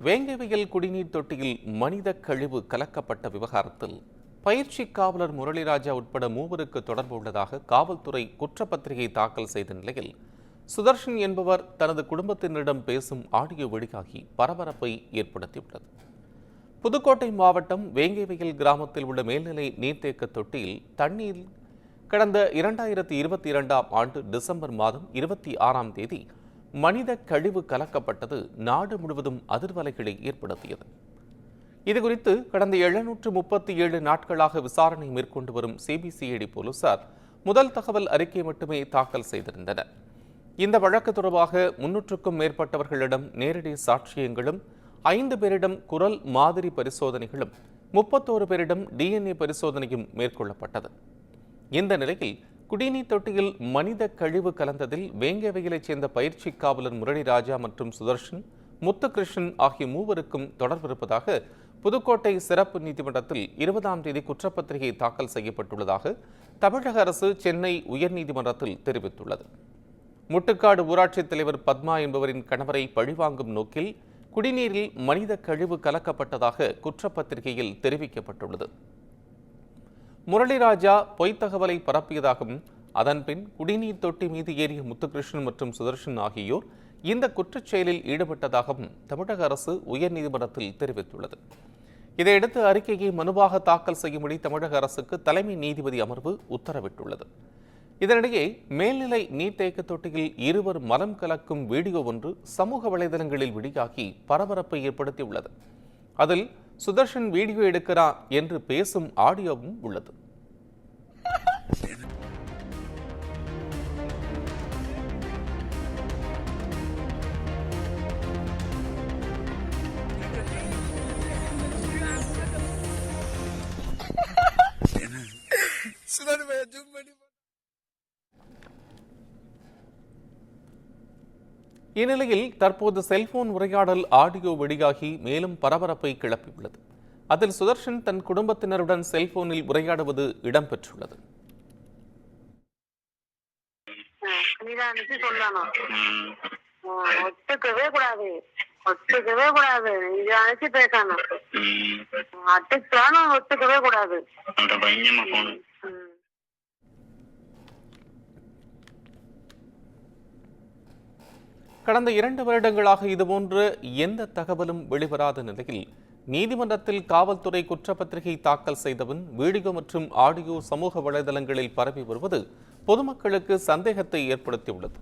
வேங்கவையில் குடிநீர் தொட்டியில் மனித கழிவு கலக்கப்பட்ட விவகாரத்தில் பயிற்சி காவலர் முரளிராஜா உட்பட மூவருக்கு தொடர்பு உள்ளதாக காவல்துறை குற்றப்பத்திரிகை தாக்கல் செய்த நிலையில் சுதர்ஷன் என்பவர் தனது குடும்பத்தினரிடம் பேசும் ஆடியோ வெளியாகி பரபரப்பை ஏற்படுத்தியுள்ளது. புதுக்கோட்டை மாவட்டம் வேங்கவையில் கிராமத்தில் உள்ள மேல்நிலை நீர்த்தேக்க தொட்டியில் தண்ணீர் கடந்த 2022ஆம் ஆண்டு டிசம்பர் மாதம் 26ஆம் தேதி மனித கழிவு கலக்கப்பட்டது நாடு முழுவதும் அதிர்வலைகளை ஏற்படுத்தியது. இதுகுறித்து கடந்த 737 நாட்களாக விசாரணை மேற்கொண்டு வரும் சிபிசிஐடி போலீசார் முதல் தகவல் அறிக்கை மட்டுமே தாக்கல் செய்திருந்தனர். இந்த வழக்கு தொடர்பாக 300க்கும் மேற்பட்டவர்களிடம் நேரடி சாட்சியங்களும் 5 பேரிடம் குரல் மாதிரி பரிசோதனைகளும் 31 பேரிடம் DNA பரிசோதனையும் மேற்கொள்ளப்பட்டது. இந்த நிலையில் குடிநீர் தொட்டியில் மனித கழிவு கலந்ததில் வேங்கவையிலைச் சேர்ந்த பயிற்சி காவலர் முரளிராஜா மற்றும் சுதர்ஷன், முத்துகிருஷ்ணன் ஆகிய மூவருக்கும் தொடர்பு இருப்பதாக புதுக்கோட்டை சிறப்பு நீதிமன்றத்தில் 20ஆம் தேதி குற்றப்பத்திரிகை தாக்கல் செய்யப்பட்டுள்ளதாக தமிழக அரசு சென்னை உயர்நீதிமன்றத்தில் தெரிவித்துள்ளது. முட்டுக்காடு ஊராட்சித் தலைவர் பத்மா என்பவரின் கணவரை பழிவாங்கும் நோக்கில் குடிநீரில் மனித கழிவு கலக்கப்பட்டதாக குற்றப்பத்திரிகையில் தெரிவிக்கப்பட்டுள்ளது. முரளிராஜா பொய்த் தகவலை பரப்பியதாகவும் அதன்பின் குடிநீர் தொட்டி மீது ஏறிய முத்துகிருஷ்ணன் மற்றும் சுதர்ஷன் ஆகியோர் இந்த குற்றச்செயலில் ஈடுபட்டதாகவும் தமிழக அரசு உயர்நீதிமன்றத்தில் தெரிவித்துள்ளது. இதையடுத்து அறிக்கையை மனுவாக தாக்கல் செய்யும்படி தமிழக அரசுக்கு தலைமை நீதிபதி அமர்வு உத்தரவிட்டுள்ளது. இதனிடையே மேல்நிலை நீர்த்தேக்க தொட்டியில் இருவர் மலம் கலக்கும் வீடியோ ஒன்று சமூக வலைதளங்களில் வெளியாகி பரபரப்பை ஏற்படுத்தியுள்ளது. அதில் சுதர்ஷன் வீடியோ எடுக்கிறார் என்று பேசும் ஆடியோவும் உள்ளது. இந்நிலையில் தற்போது செல்போன் உரையாடல் ஆடியோ வெளியாகி மேலும் பரபரப்பை கிளப்பியுள்ளது. அதில் சுதர்ஷன் தன் குடும்பத்தினருடன் செல்போனில் உரையாடுவது இடம்பெற்றுள்ளது. ஒத்துக்கவே கூடாது, ஒத்துக்கவே கூடாது, இது அழைச்சி பேசணும், அட்டுக்கானும் ஒத்துக்கவே கூடாது. கடந்த 2 வருடங்களாக இதுபோன்ற எந்த தகவலும் வெளிவராத நிலையில் நீதிமன்றத்தில் காவல்துறை குற்றப்பத்திரிகை தாக்கல் செய்தபின் வீடியோ மற்றும் ஆடியோ சமூக வலைதளங்களில் பரவி வருவது பொதுமக்களுக்கு சந்தேகத்தை ஏற்படுத்தியுள்ளது.